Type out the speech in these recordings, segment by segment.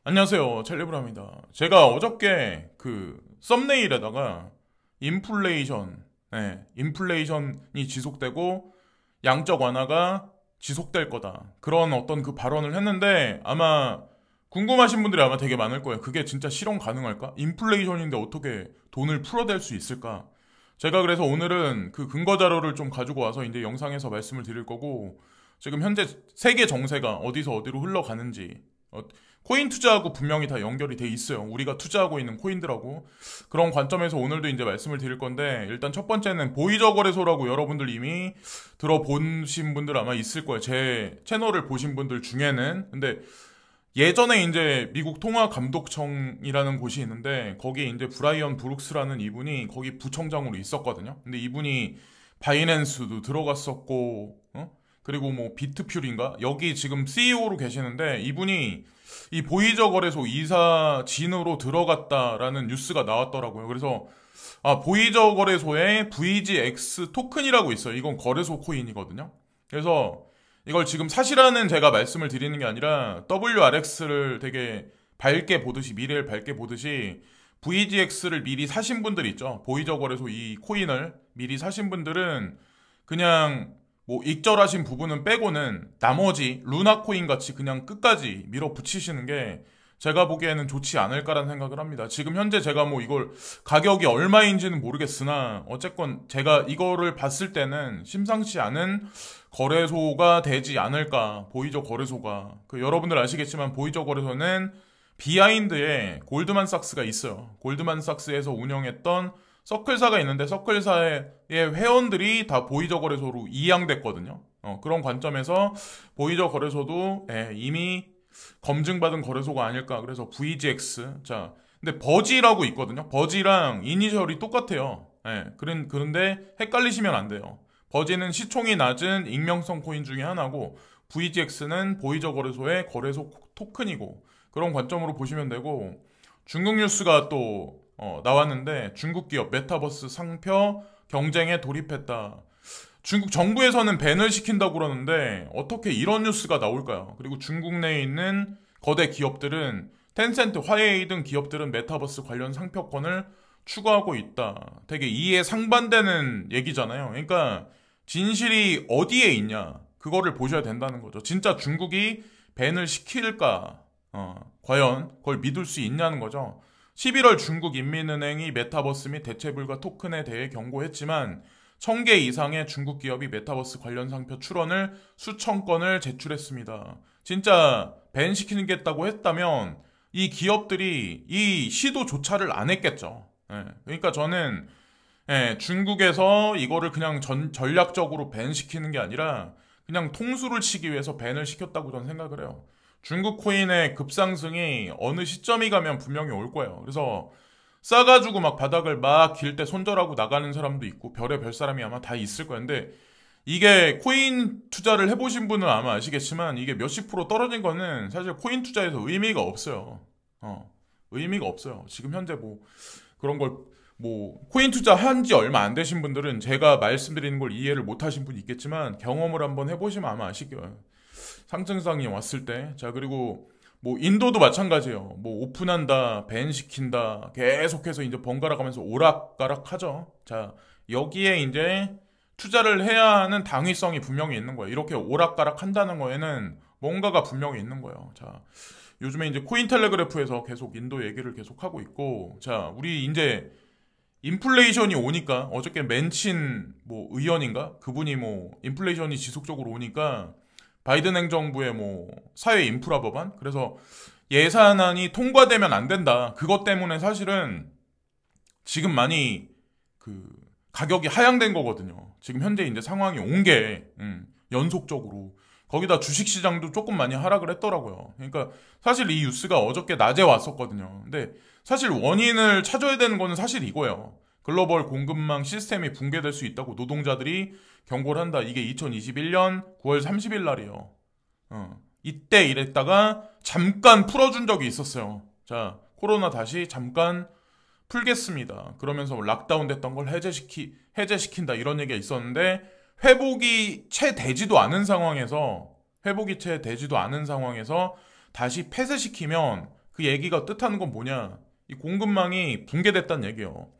안녕하세요. 첼리브라입니다. 제가 어저께 그 썸네일에다가 인플레이션, 인플레이션이 지속되고 양적 완화가 지속될 거다. 그런 어떤 그 발언을 했는데 아마 궁금하신 분들이 아마 되게 많을 거예요. 그게 진짜 실현 가능할까? 인플레이션인데 어떻게 돈을 풀어댈 수 있을까? 제가 그래서 오늘은 그 근거 자료를 좀 가지고 와서 이제 영상에서 말씀을 드릴 거고 지금 현재 세계 정세가 어디서 어디로 흘러가는지 코인 투자하고 분명히 다 연결이 돼 있어요. 우리가 투자하고 있는 코인들하고. 그런 관점에서 오늘도 이제 말씀을 드릴 건데, 일단 첫 번째는 보이저 거래소라고 여러분들 이미 들어보신 분들 아마 있을 거예요. 제 채널을 보신 분들 중에는. 근데 예전에 이제 미국 통화감독청이라는 곳이 있는데, 거기에 이제 브라이언 브룩스라는 이분이 거기 부청장으로 있었거든요. 근데 이분이 바이낸스도 들어갔었고, 그리고 뭐 비트퓨리인가? 여기 지금 CEO로 계시는데 이분이 이 보이저 거래소 이사진으로 들어갔다라는 뉴스가 나왔더라고요. 그래서 보이저 거래소에 VGX 토큰이라고 있어요. 이건 거래소 코인이거든요. 그래서 이걸 지금 사실화는 제가 말씀을 드리는 게 아니라 WRX를 되게 밝게 보듯이 미래를 밝게 보듯이 VGX를 미리 사신 분들 있죠. 보이저 거래소 이 코인을 미리 사신 분들은 그냥 뭐 익절하신 부분은 빼고는 나머지 루나코인 같이 그냥 끝까지 밀어붙이시는 게 제가 보기에는 좋지 않을까라는 생각을 합니다. 지금 현재 제가 뭐 이걸 가격이 얼마인지는 모르겠으나 어쨌건 제가 이거를 봤을 때는 심상치 않은 거래소가 되지 않을까. 보이저 거래소가. 그 여러분들 아시겠지만 보이저 거래소는 비하인드에 골드만삭스가 있어요. 골드만삭스에서 운영했던 서클사가 있는데 서클사의 회원들이 다 보이저 거래소로 이양됐거든요. 그런 관점에서 보이저 거래소도 이미 검증받은 거래소가 아닐까. 그래서 VGX. 자, 근데 버지라고 있거든요. 버지랑 이니셜이 똑같아요. 그런데 헷갈리시면 안 돼요. 버지는 시총이 낮은 익명성 코인 중에 하나고 VGX는 보이저 거래소의 거래소 토큰이고 그런 관점으로 보시면 되고 중국 뉴스가 또 나왔는데 중국 기업 메타버스 상표 경쟁에 돌입했다. 중국 정부에서는 밴을 시킨다고 그러는데 어떻게 이런 뉴스가 나올까요? 그리고 중국 내에 있는 거대 기업들은 텐센트, 화웨이 등 기업들은 메타버스 관련 상표권을 추구하고 있다. 되게 이에 상반되는 얘기잖아요. 그러니까 진실이 어디에 있냐? 그거를 보셔야 된다는 거죠. 진짜 중국이 밴을 시킬까? 과연 그걸 믿을 수 있냐는 거죠. 11월 중국 인민은행이 메타버스 및 대체불가 토큰에 대해 경고했지만 1000개 이상의 중국 기업이 메타버스 관련 상표 출원을 수천 건을 제출했습니다. 진짜 밴 시키겠다고 했다면 이 기업들이 이 시도조차를 안 했겠죠. 그러니까 저는 중국에서 이거를 그냥 전략적으로 밴 시키는 게 아니라 그냥 통수를 치기 위해서 밴을 시켰다고 저는 생각을 해요. 중국 코인의 급상승이 어느 시점이 가면 분명히 올 거예요. 그래서 싸가지고 막 바닥을 막 길 때 손절하고 나가는 사람도 있고 별의별 사람이 아마 다 있을 거예요. 근데 이게 코인 투자를 해보신 분은 아마 아시겠지만 이게 몇십 프로 떨어진 거는 사실 코인 투자에서 의미가 없어요. 의미가 없어요. 지금 현재 뭐 그런 걸 뭐 코인 투자 한 지 얼마 안 되신 분들은 제가 말씀드리는 걸 이해를 못 하신 분이 있겠지만 경험을 한번 해보시면 아마 아실 거예요. 상승상이 왔을 때. 자, 그리고 뭐 인도도 마찬가지예요. 뭐 오픈한다, 밴 시킨다, 계속해서 이제 번갈아 가면서 오락가락 하죠. 자, 여기에 이제 투자를 해야 하는 당위성이 분명히 있는 거예요. 이렇게 오락가락 한다는 거에는 뭔가가 분명히 있는 거예요. 자, 요즘에 이제 코인텔레그래프에서 계속 인도 얘기를 계속 하고 있고, 자, 우리 이제 인플레이션이 오니까 어저께 맨친 뭐 의원인가? 그분이 뭐 인플레이션이 지속적으로 오니까 바이든 행정부의 뭐 사회 인프라 법안 그래서 예산안이 통과되면 안 된다. 그것 때문에 사실은 지금 많이 그 가격이 하향된 거거든요. 지금 현재 이제 상황이 온 게 연속적으로 거기다 주식시장도 조금 많이 하락을 했더라고요. 그러니까 사실 이 뉴스가 어저께 낮에 왔었거든요. 근데 사실 원인을 찾아야 되는 거는 사실 이거예요. 글로벌 공급망 시스템이 붕괴될 수 있다고 노동자들이 경고를 한다. 이게 2021년 9월 30일 날이에요. 이때 이랬다가 잠깐 풀어준 적이 있었어요. 자, 코로나 다시 잠깐 풀겠습니다. 그러면서 락다운 됐던 걸 해제시킨다 이런 얘기가 있었는데 회복이 채 되지도 않은 상황에서 다시 폐쇄시키면 그 그 얘기가 뜻하는 건 뭐냐? 이 공급망이 붕괴됐다는 얘기예요.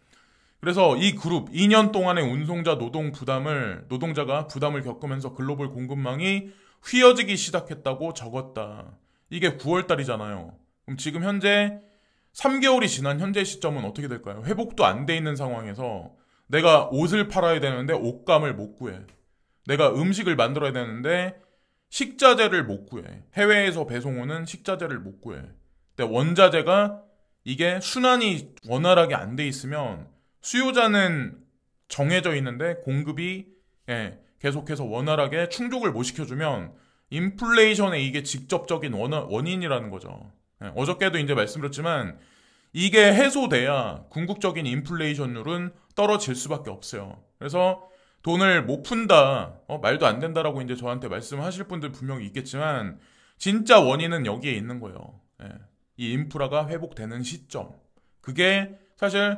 그래서 이 그룹 2년 동안의 운송자 노동자가 부담을 겪으면서 글로벌 공급망이 휘어지기 시작했다고 적었다. 이게 9월 달이잖아요. 그럼 지금 현재 3개월이 지난 현재 시점은 어떻게 될까요? 회복도 안 돼 있는 상황에서 내가 옷을 팔아야 되는데 옷감을 못 구해. 내가 음식을 만들어야 되는데 식자재를 못 구해. 해외에서 배송 오는 식자재를 못 구해. 근데 원자재가 이게 순환이 원활하게 안 돼 있으면 수요자는 정해져 있는데 공급이 계속해서 원활하게 충족을 못 시켜주면 인플레이션의 이게 직접적인 원인이라는 거죠. 어저께도 이제 말씀드렸지만 이게 해소돼야 궁극적인 인플레이션율은 떨어질 수밖에 없어요. 그래서 돈을 못 푼다, 말도 안 된다라고 이제 저한테 말씀하실 분들 분명히 있겠지만 진짜 원인은 여기에 있는 거예요. 이 인프라가 회복되는 시점. 그게 사실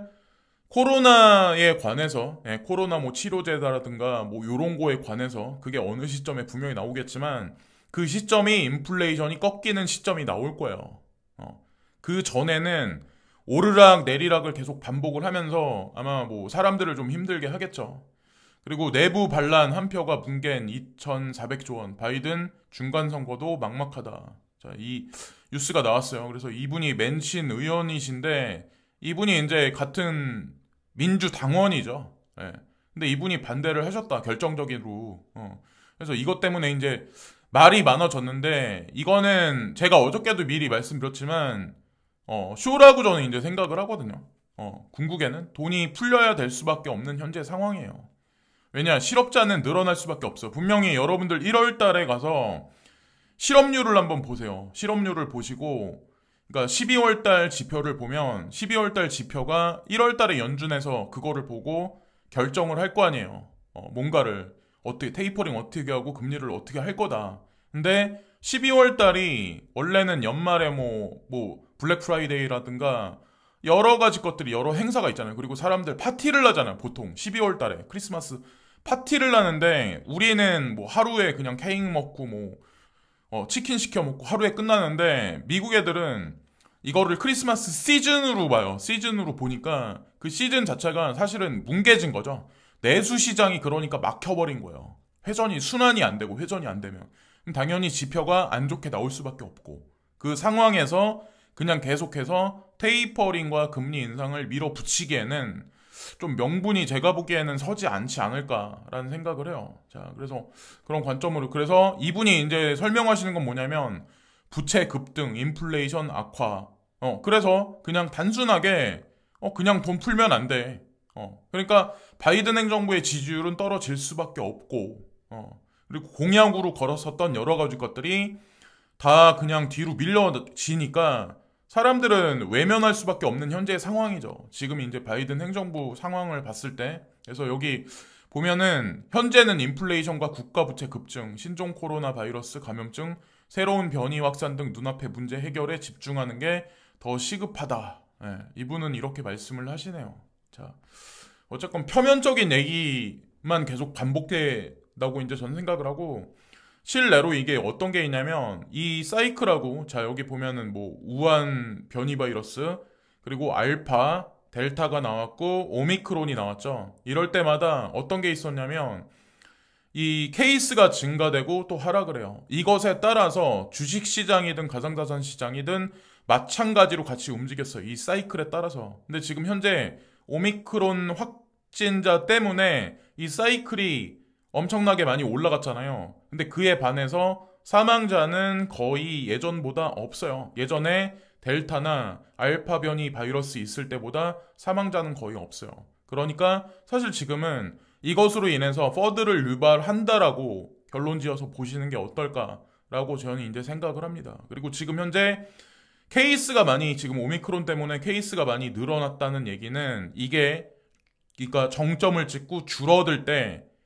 코로나에 관해서, 코로나 뭐 치료제라든가 뭐 요런 거에 관해서 그게 어느 시점에 분명히 나오겠지만 그 시점이 인플레이션이 꺾이는 시점이 나올 거예요. 그 전에는 오르락 내리락을 계속 반복을 하면서 아마 뭐 사람들을 좀 힘들게 하겠죠. 그리고 내부 반란 한 표가 붕괴한 2,400조 원, 바이든 중간선거도 막막하다. 자, 이 뉴스가 나왔어요. 그래서 이분이 맨신 의원이신데 이분이 이제 같은 민주당원이죠. 근데 이분이 반대를 하셨다. 결정적으로. 그래서 이것 때문에 이제 말이 많아졌는데 이거는 제가 어저께도 미리 말씀드렸지만 쇼라고 저는 이제 생각을 하거든요. 궁극에는 돈이 풀려야 될 수밖에 없는 현재 상황이에요. 왜냐, 실업자는 늘어날 수밖에 없어요. 분명히 여러분들 1월 달에 가서 실업률을 한번 보세요. 실업률을 보시고, 그러니까 12월 달 지표를 보면 12월 달 지표가 1월 달에 연준해서 그거를 보고 결정을 할 거 아니에요. 뭔가를 어떻게 테이퍼링 어떻게 하고 금리를 어떻게 할 거다. 근데 12월 달이 원래는 연말에 뭐 블랙 프라이데이라든가 여러 가지 것들이 여러 행사가 있잖아요. 그리고 사람들 파티를 하잖아요. 보통 12월 달에 크리스마스 파티를 하는데 우리는 뭐 하루에 그냥 케이크 먹고 치킨 시켜 먹고 하루에 끝나는데 미국 애들은 이거를 크리스마스 시즌으로 봐요. 시즌으로 보니까 그 시즌 자체가 사실은 뭉개진 거죠. 내수 시장이 그러니까 막혀버린 거예요. 회전이 순환이 안 되고 회전이 안 되면 당연히 지표가 안 좋게 나올 수밖에 없고 그 상황에서 그냥 계속해서 테이퍼링과 금리 인상을 밀어붙이기에는 좀 명분이 제가 보기에는 서지 않지 않을까라는 생각을 해요. 자, 그래서 그런 관점으로 그래서 이분이 이제 설명하시는 건 뭐냐면 부채 급등, 인플레이션 악화. 그래서 그냥 단순하게 그냥 돈 풀면 안 돼. 그러니까 바이든 행정부의 지지율은 떨어질 수밖에 없고 그리고 공약으로 걸었었던 여러 가지 것들이 다 그냥 뒤로 밀려지니까 사람들은 외면할 수밖에 없는 현재의 상황이죠. 지금 이제 바이든 행정부 상황을 봤을 때. 그래서 여기 보면은 현재는 인플레이션과 국가 부채 급증, 신종 코로나 바이러스 감염증, 새로운 변이 확산 등 눈앞의 문제 해결에 집중하는 게 더 시급하다. 이분은 이렇게 말씀을 하시네요. 자, 어쨌건 표면적인 얘기만 계속 반복된다고 이제 저는 생각을 하고 실내로 이게 어떤 게 있냐면 이 사이클하고 자 여기 보면은 뭐 우한 변이 바이러스 그리고 알파, 델타가 나왔고 오미크론이 나왔죠. 이럴 때마다 어떤 게 있었냐면 이 케이스가 증가되고 또 하락을 해요. 이것에 따라서 주식시장이든 가상자산 시장이든 마찬가지로 같이 움직였어요. 이 사이클에 따라서. 근데 지금 현재 오미크론 확진자 때문에 이 사이클이 엄청나게 많이 올라갔잖아요. 근데 그에 반해서 사망자는 거의 예전보다 없어요. 예전에 델타나 알파 변이 바이러스 있을 때보다 사망자는 거의 없어요. 그러니까 사실 지금은 이것으로 인해서 퍼드를 유발한다라고 결론 지어서 보시는 게 어떨까라고 저는 이제 생각을 합니다. 그리고 지금 현재 케이스가 많이 지금 오미크론 때문에 케이스가 많이 늘어났다는 얘기는 이게 그러니까 정점을 찍고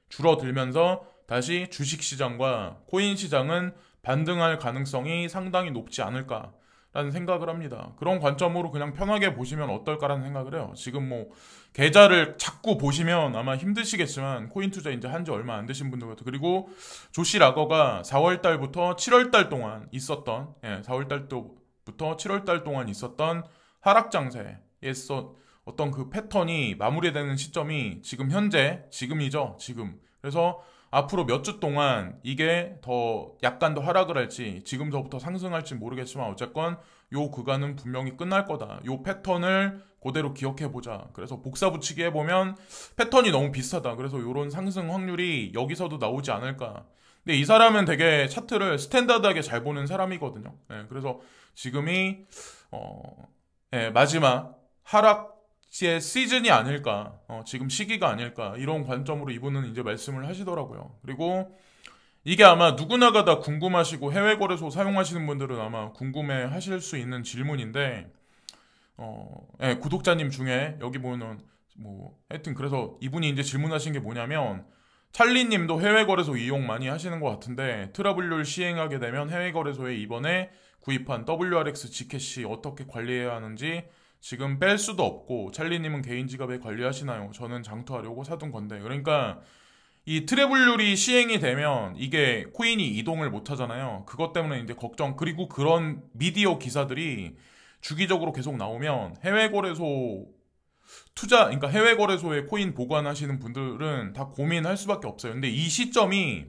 줄어들면서 다시 주식시장과 코인시장은 반등할 가능성이 상당히 높지 않을까라는 생각을 합니다. 그런 관점으로 그냥 편하게 보시면 어떨까라는 생각을 해요. 지금 뭐 계좌를 자꾸 보시면 아마 힘드시겠지만 코인 투자 이제 한지 얼마 안 되신 분들 같아요. 그리고 조시 라거가 4월 달부터 7월 달 동안 있었던 4월 달부터 6월부터 7월달 동안 있었던 하락 장세에서 어떤 그 패턴이 마무리되는 시점이 지금 현재, 지금이죠, 지금. 그래서 앞으로 몇 주 동안 이게 더 약간 더 하락을 할지 지금서부터 상승할지 모르겠지만 어쨌건 요 구간은 분명히 끝날 거다. 요 패턴을 그대로 기억해보자. 그래서 복사 붙이기 해보면 패턴이 너무 비슷하다. 그래서 요런 상승 확률이 여기서도 나오지 않을까. 근데 이 사람은 되게 차트를 스탠다드하게 잘 보는 사람이거든요. 예, 그래서 지금이 마지막 하락의 시즌이 아닐까, 지금 시기가 아닐까, 이런 관점으로 이분은 이제 말씀을 하시더라고요. 그리고 이게 아마 누구나가 다 궁금하시고 해외 거래소 사용하시는 분들은 아마 궁금해 하실 수 있는 질문인데, 구독자님 중에 여기 보면 하여튼 그래서 이분이 이제 질문하신 게 뭐냐면, 찰리님도 해외 거래소 이용 많이 하시는 것 같은데 트러블을 시행하게 되면 해외 거래소에 이번에 구입한 WRX G캐시 어떻게 관리해야 하는지 지금 뺄 수도 없고 찰리님은 개인 지갑에 관리하시나요? 저는 장투하려고 사둔 건데. 그러니까 이 트래블률이 시행이 되면 이게 코인이 이동을 못 하잖아요. 그것 때문에 이제 걱정. 그리고 그런 미디어 기사들이 주기적으로 계속 나오면 해외 거래소 그러니까 해외 거래소에 코인 보관하시는 분들은 다 고민할 수밖에 없어요. 근데 이 시점이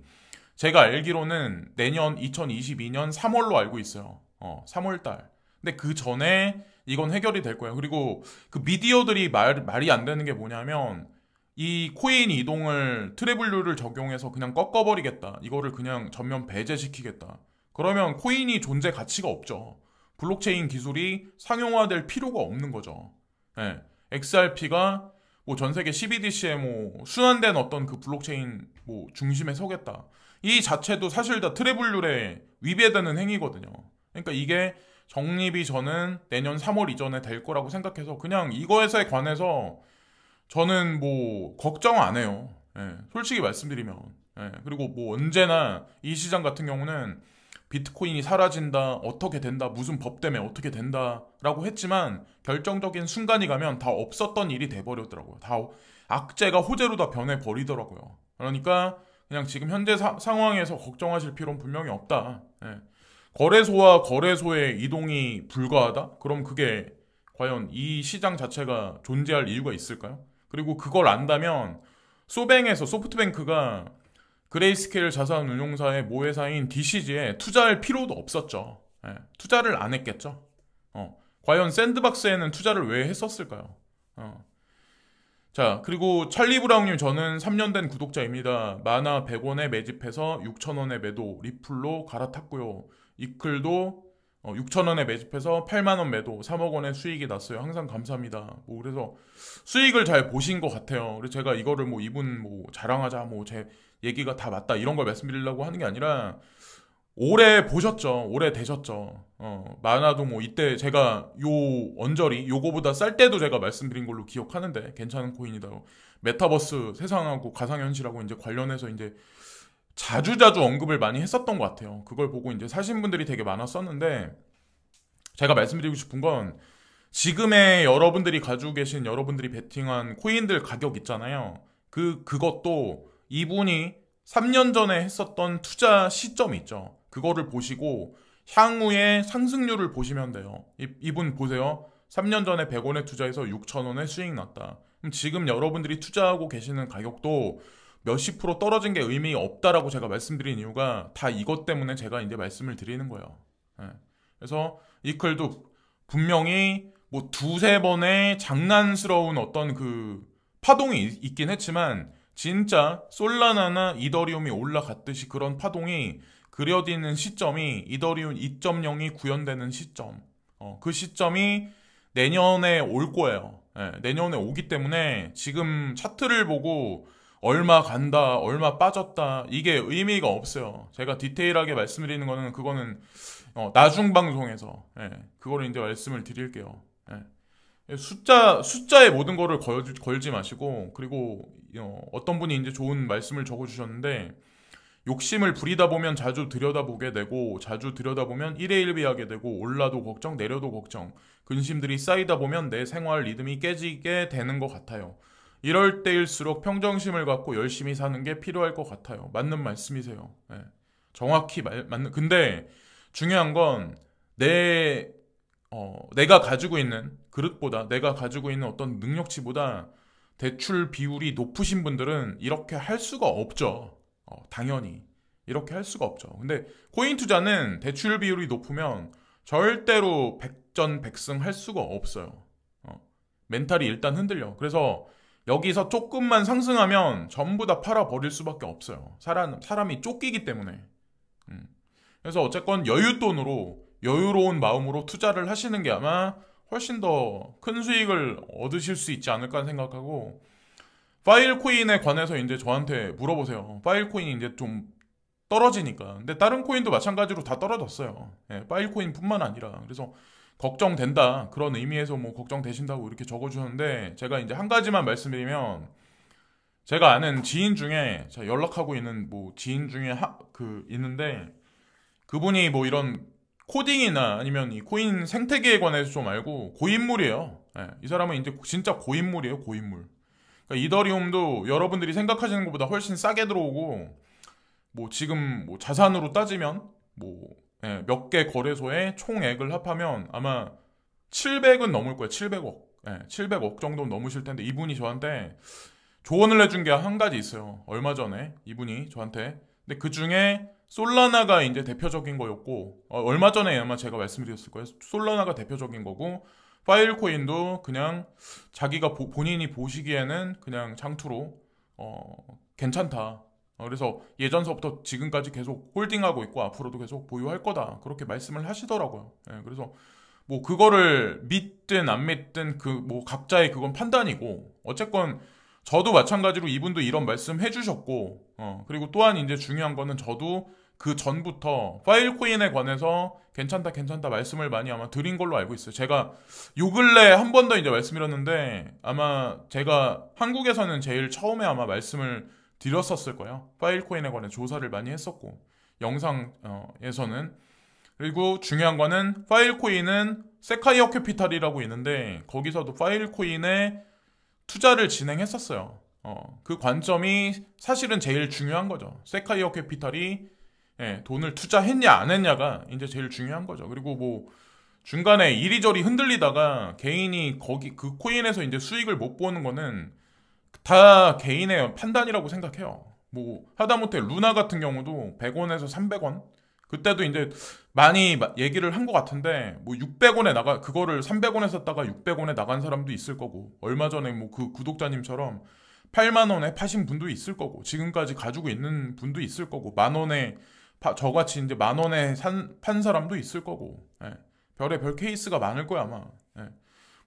제가 알기로는 내년 2022년 3월로 알고 있어요. 3월 달. 근데 그 전에 이건 해결이 될 거예요. 그리고 그 미디어들이 말이 안 되는 게 뭐냐면 이 코인 이동을 트래블룰을 적용해서 그냥 꺾어버리겠다. 이거를 그냥 전면 배제시키겠다. 그러면 코인이 존재 가치가 없죠. 블록체인 기술이 상용화될 필요가 없는 거죠. 네. XRP가 전 세계 CBDC에 순환된 어떤 그 블록체인 중심에 서겠다. 이 자체도 사실 다 트래블룰에 위배되는 행위거든요. 그러니까 이게 정립이 저는 내년 3월 이전에 될 거라고 생각해서 그냥 이거에 관해서 저는 걱정 안 해요. 예, 솔직히 말씀드리면. 예, 그리고 언제나 이 시장 같은 경우는 비트코인이 사라진다, 어떻게 된다, 무슨 법 때문에 어떻게 된다라고 했지만 결정적인 순간이 가면 다 없었던 일이 돼버렸더라고요. 다 악재가 호재로 다 변해버리더라고요. 그러니까 그냥 지금 현재 상황에서 걱정하실 필요는 분명히 없다. 예. 거래소와 거래소의 이동이 불가하다? 그럼 그게 과연 이 시장 자체가 존재할 이유가 있을까요? 그리고 그걸 안다면 소프트뱅크가 그레이스케일 자산운용사의 모회사인 DCG에 투자할 필요도 없었죠. 예, 투자를 안 했겠죠. 과연 샌드박스에는 투자를 왜 했었을까요? 자, 그리고 찰리 브라운님, 저는 3년 된 구독자입니다. 마나 100원에 매집해서 6,000원에 매도, 리플로 갈아탔고요. 이클도 6,000원에 매집해서 8만원 매도, 3억 원의 수익이 났어요. 항상 감사합니다. 그래서 수익을 잘 보신 것 같아요. 그래서 제가 이거를 이분 자랑하자, 제 얘기가 다 맞다, 이런 걸 말씀드리려고 하는 게 아니라, 오래 보셨죠. 오래 되셨죠. 많아도 이때 제가 언저리, 요거보다 쌀 때도 제가 말씀드린 걸로 기억하는데, 괜찮은 코인이다. 메타버스 세상하고 가상현실하고 이제 관련해서 이제 자주자주 언급을 많이 했었던 것 같아요. 그걸 보고 이제 사신 분들이 되게 많았었는데, 제가 말씀드리고 싶은 건, 지금의 여러분들이 가지고 계신 여러분들이 베팅한 코인들 가격 있잖아요. 그것도 이분이 3년 전에 했었던 투자 시점 있죠. 그거를 보시고 향후의 상승률을 보시면 돼요. 이분 보세요. 3년 전에 100원에 투자해서 6,000원에 수익 났다. 그럼 지금 여러분들이 투자하고 계시는 가격도 몇십 프로 떨어진 게 의미 없다라고 제가 말씀드린 이유가 다 이것 때문에 제가 이제 말씀을 드리는 거예요. 네. 그래서 이클도 분명히 두세 번의 장난스러운 어떤 그 파동이 있긴 했지만 진짜 솔라나나 이더리움이 올라갔듯이 그런 파동이 그려지는 시점이 이더리움 2.0이 구현되는 시점. 그 시점이 내년에 올 거예요. 네, 내년에 오기 때문에 지금 차트를 보고 얼마 간다, 얼마 빠졌다, 이게 의미가 없어요. 제가 디테일하게 말씀드리는 거는 그거는 나중 방송에서 그거를 이제 말씀을 드릴게요. 숫자에 모든 거를 걸지 마시고, 그리고 어떤 분이 이제 좋은 말씀을 적어주셨는데, 욕심을 부리다 보면 자주 들여다보게 되고, 자주 들여다보면 1회 1비하게 되고, 올라도 걱정, 내려도 걱정, 근심들이 쌓이다 보면 내 생활 리듬이 깨지게 되는 것 같아요. 이럴 때일수록 평정심을 갖고 열심히 사는 게 필요할 것 같아요. 맞는 말씀이세요. 정확히 맞는. 근데 중요한 건 내 내가 가지고 있는 그릇보다, 내가 가지고 있는 어떤 능력치보다 대출 비율이 높으신 분들은 이렇게 할 수가 없죠. 당연히 이렇게 할 수가 없죠. 근데 코인 투자는 대출 비율이 높으면 절대로 백전백승 할 수가 없어요. 멘탈이 일단 흔들려. 그래서 여기서 조금만 상승하면 전부 다 팔아버릴 수밖에 없어요. 사람이 쫓기기 때문에. 그래서 어쨌건 여윳돈으로, 여유로운 마음으로 투자를 하시는 게 아마 훨씬 더 큰 수익을 얻으실 수 있지 않을까 생각하고, 파일코인에 관해서 이제 저한테 물어보세요. 파일코인이 이제 좀 떨어지니까. 근데 다른 코인도 마찬가지로 다 떨어졌어요. 예, 파일코인뿐만 아니라. 그래서 걱정된다, 그런 의미에서 뭐 걱정되신다고 이렇게 적어주셨는데, 제가 이제 한 가지만 말씀드리면, 제가 아는 지인 중에, 제가 연락하고 있는 뭐 지인 중에 있는데, 그분이 뭐 이런 코딩이나 아니면 이 코인 생태계에 관해서 좀 알고 고인물이에요. 예, 이 사람은 이제 진짜 고인물이에요, 고인물. 그러니까 이더리움도 여러분들이 생각하시는 것보다 훨씬 싸게 들어오고, 뭐 지금 뭐 자산으로 따지면 뭐 몇 개 거래소에 총액을 합하면 아마 700은 넘을 거예요. 700억. 700억 정도 넘으실 텐데, 이분이 저한테 조언을 해준 게 한 가지 있어요. 얼마 전에 이분이 저한테. 근데 그 중에 솔라나가 이제 대표적인 거였고, 얼마 전에 아마 제가 말씀드렸을 거예요. 솔라나가 대표적인 거고, 파일코인도 그냥 자기가 본인이 보시기에는 그냥 장투로 괜찮다. 그래서 예전서부터 지금까지 계속 홀딩하고 있고 앞으로도 계속 보유할 거다, 그렇게 말씀을 하시더라고요. 그래서 뭐 그거를 믿든 안 믿든 그 뭐 각자의 그건 판단이고, 어쨌건 저도 마찬가지로 이분도 이런 말씀 해주셨고, 그리고 또한 이제 중요한 거는 저도 그 전부터 파일코인에 관해서 괜찮다 말씀을 많이 아마 드린 걸로 알고 있어요. 제가 요 근래 한 번 더 이제 말씀드렸는데, 아마 제가 한국에서는 제일 처음에 아마 말씀을 드렸었을 거예요. 파일코인에 관해 조사를 많이 했었고, 영상에서는. 그리고 중요한 거는 파일코인은 세카이어 캐피탈이라고 있는데, 거기서도 파일코인에 투자를 진행했었어요. 그 관점이 사실은 제일 중요한 거죠. 세카이어 캐피탈이 돈을 투자했냐 안 했냐가 이제 제일 중요한 거죠. 그리고 뭐 중간에 이리저리 흔들리다가 개인이 거기 그 코인에서 이제 수익을 못 보는 거는 다 개인의 판단이라고 생각해요. 뭐 하다못해 루나 같은 경우도 100원에서 300원, 그때도 이제 많이 얘기를 한 것 같은데, 뭐 600원에 그거를 300원에 샀다가 600원에 나간 사람도 있을 거고, 얼마 전에 뭐 그 구독자님처럼 8만 원에 파신 분도 있을 거고, 지금까지 가지고 있는 분도 있을 거고, 만 원에 저같이 이제 만 원에 판 사람도 있을 거고, 별의별 케이스가 많을 거야 아마.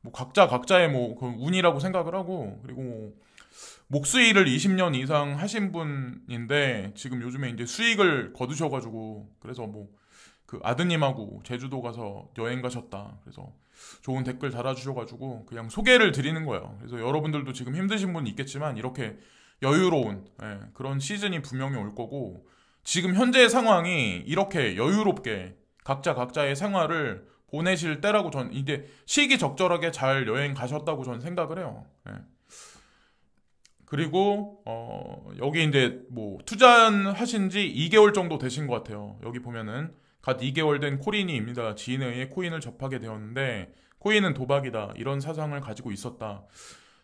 뭐 각자의 뭐 그 운이라고 생각을 하고, 그리고 뭐 목수일을 20년 이상 하신 분인데 지금 요즘에 이제 수익을 거두셔가지고, 그래서 뭐 그 아드님하고 제주도 가서 여행 가셨다, 그래서 좋은 댓글 달아주셔가지고 그냥 소개를 드리는 거예요. 그래서 여러분들도 지금 힘드신 분 있겠지만 이렇게 여유로운 그런 시즌이 분명히 올 거고, 지금 현재의 상황이 이렇게 여유롭게 각자의 생활을 보내실 때라고 전 이제 시기적절하게 잘 여행 가셨다고 전 생각을 해요. 그리고 여기 이제 뭐 투자하신 지 2개월 정도 되신 것 같아요. 여기 보면은 갓 2개월 된 코린이입니다. 지인에 의해 코인을 접하게 되었는데 코인은 도박이다, 이런 사상을 가지고 있었다.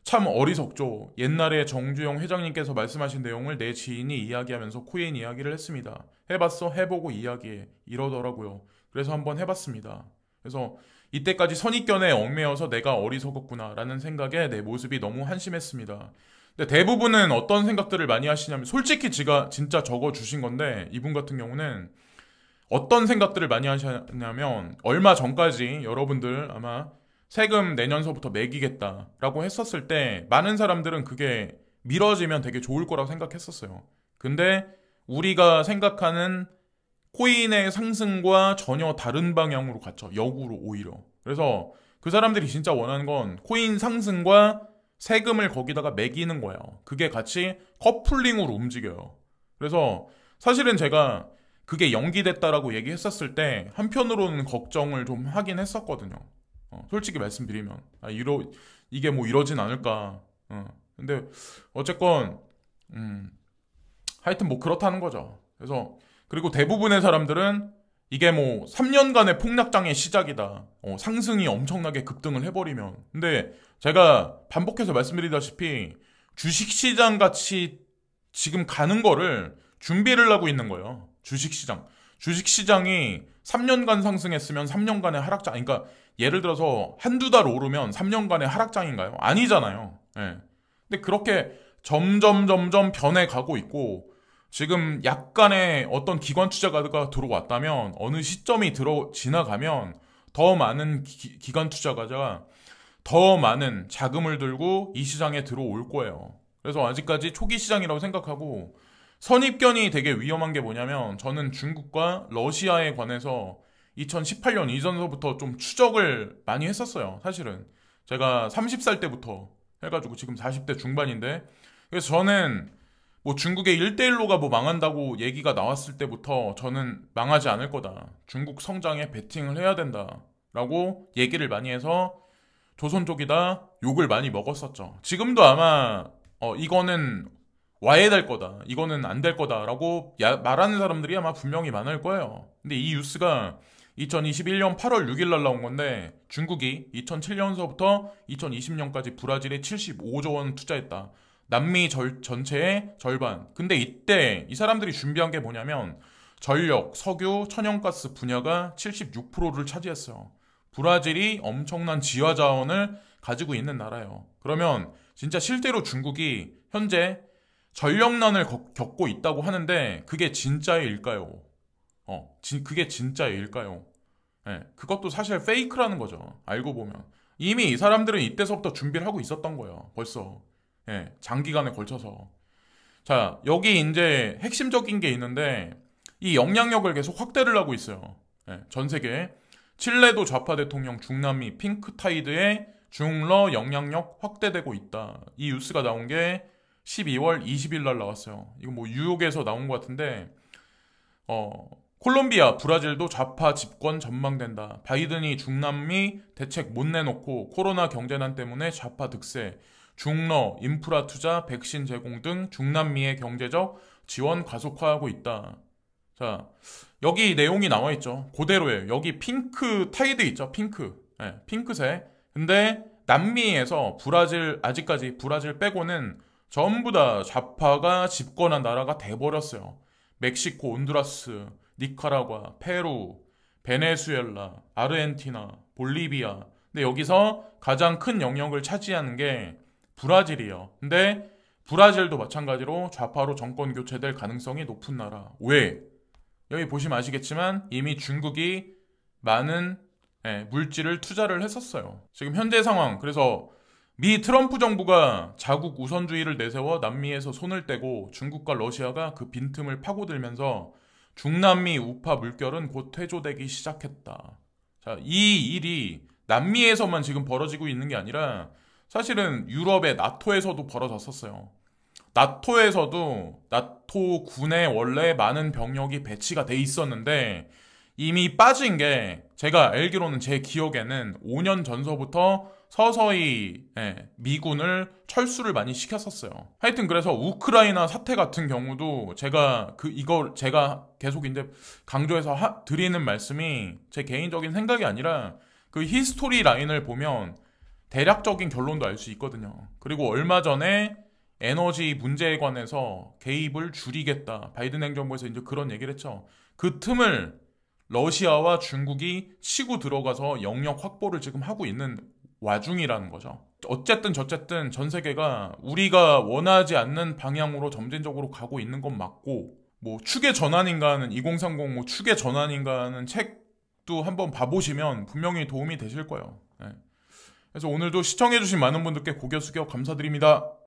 참 어리석죠. 옛날에 정주영 회장님께서 말씀하신 내용을 내 지인이 이야기하면서 코인 이야기를 했습니다. 해봤어? 해보고 이야기해, 이러더라고요. 그래서 한번 해봤습니다. 그래서 이때까지 선입견에 얽매여서 내가 어리석었구나 라는 생각에 내 모습이 너무 한심했습니다. 근데 대부분은 어떤 생각들을 많이 하시냐면, 솔직히 제가 진짜 적어주신 건데, 이분 같은 경우는 어떤 생각들을 많이 하시냐면, 얼마 전까지 여러분들 아마 세금 내년서부터 매기겠다라고 했었을 때 많은 사람들은 그게 미뤄지면 되게 좋을 거라고 생각했었어요. 근데 우리가 생각하는 코인의 상승과 전혀 다른 방향으로 갔죠. 역으로 오히려. 그래서 그 사람들이 진짜 원하는 건 코인 상승과 세금을 거기다가 매기는 거예요. 그게 같이 커플링으로 움직여요. 그래서 사실은 제가 그게 연기됐다라고 얘기했었을 때 한편으로는 걱정을 좀 하긴 했었거든요. 솔직히 말씀드리면 이게 뭐 이러진 않을까. 근데 어쨌건 하여튼 뭐 그렇다는 거죠. 그래서 그리고 대부분의 사람들은 이게 뭐 3년간의 폭락장의 시작이다. 상승이 엄청나게 급등을 해버리면. 근데 제가 반복해서 말씀드리다시피 주식시장 같이 지금 가는 거를 준비를 하고 있는 거예요. 주식시장. 주식시장이 3년간 상승했으면 3년간의 하락장, 그러니까 예를 들어서 한두 달 오르면 3년간의 하락장인가요? 아니잖아요. 예. 근데 그렇게 점점 변해가고 있고, 지금 약간의 어떤 기관 투자가가 들어왔다면 어느 시점이 지나가면 더 많은 기관 투자가가 더 많은 자금을 들고 이 시장에 들어올 거예요. 그래서 아직까지 초기 시장이라고 생각하고, 선입견이 되게 위험한 게 뭐냐면, 저는 중국과 러시아에 관해서 2018년 이전서부터 좀 추적을 많이 했었어요. 사실은 제가 30살 때부터 해가지고 지금 40대 중반인데, 그래서 저는 뭐 중국의 1대1로가 뭐 망한다고 얘기가 나왔을 때부터 저는 망하지 않을 거다, 중국 성장에 베팅을 해야 된다 라고 얘기를 많이 해서 조선 쪽이다 욕을 많이 먹었었죠. 지금도 아마 이거는 와야 될 거다, 이거는 안 될 거다 라고 말하는 사람들이 아마 분명히 많을 거예요. 근데 이 뉴스가 2021년 8월 6일 날 나온 건데, 중국이 2007년서부터 2020년까지 브라질에 75조 원 투자했다. 남미 전체의 절반. 근데 이때 이 사람들이 준비한 게 뭐냐면 전력, 석유, 천연가스 분야가 76%를 차지했어요. 브라질이 엄청난 지하 자원을 가지고 있는 나라예요. 그러면 진짜 실제로 중국이 현재 전력난을 겪고 있다고 하는데, 그게 진짜의 일까요? 그게 진짜의 일까요? 예, 그것도 사실 페이크라는 거죠. 알고 보면. 이미 이 사람들은 이때서부터 준비를 하고 있었던 거예요. 벌써. 예, 장기간에 걸쳐서. 자, 여기 이제 핵심적인 게 있는데, 이 영향력을 계속 확대를 하고 있어요. 예, 전 세계에. 칠레도 좌파 대통령 중남미 핑크타이드의 중러 영향력 확대되고 있다. 이 뉴스가 나온 게 12월 20일 날 나왔어요. 이거 뭐 뉴욕에서 나온 것 같은데, 콜롬비아, 브라질도 좌파 집권 전망된다. 바이든이 중남미 대책 못 내놓고 코로나 경제난 때문에 좌파 득세, 중러, 인프라 투자, 백신 제공 등 중남미의 경제적 지원 가속화하고 있다. 자, 여기 내용이 나와 있죠. 그대로예요. 여기 핑크 타이드 있죠. 핑크. 네, 핑크색. 근데 남미에서 아직까지 브라질 빼고는 전부 다 좌파가 집권한 나라가 돼버렸어요. 멕시코, 온두라스, 니카라과, 페루, 베네수엘라, 아르헨티나, 볼리비아. 근데 여기서 가장 큰 영역을 차지하는 게 브라질이에요. 근데 브라질도 마찬가지로 좌파로 정권 교체될 가능성이 높은 나라. 왜? 여기 보시면 아시겠지만 이미 중국이 많은 물질을 투자를 했었어요. 지금 현재 상황, 그래서 미 트럼프 정부가 자국 우선주의를 내세워 남미에서 손을 떼고 중국과 러시아가 그 빈틈을 파고들면서 중남미 우파 물결은 곧 퇴조되기 시작했다. 자, 이 일이 남미에서만 지금 벌어지고 있는 게 아니라 사실은 유럽의 나토에서도 벌어졌었어요. 나토 군에 원래 많은 병력이 배치가 돼 있었는데, 이미 빠진 게 제가 알기로는, 제 기억에는 5년 전서부터 서서히 미군을 철수를 많이 시켰었어요. 하여튼 그래서 우크라이나 사태 같은 경우도 이걸 제가 계속 이제 강조해서 드리는 말씀이 제 개인적인 생각이 아니라 그 히스토리 라인을 보면 대략적인 결론도 알 수 있거든요. 그리고 얼마 전에 에너지 문제에 관해서 개입을 줄이겠다, 바이든 행정부에서 이제 그런 얘기를 했죠. 그 틈을 러시아와 중국이 치고 들어가서 영역 확보를 지금 하고 있는 와중이라는 거죠. 어쨌든 저쨌든 전 세계가 우리가 원하지 않는 방향으로 점진적으로 가고 있는 건 맞고, 뭐 축의 전환인가 하는 2030 뭐 축의 전환인가 하는 책도 한번 봐보시면 분명히 도움이 되실 거예요. 그래서 오늘도 시청해주신 많은 분들께 고개 숙여 감사드립니다.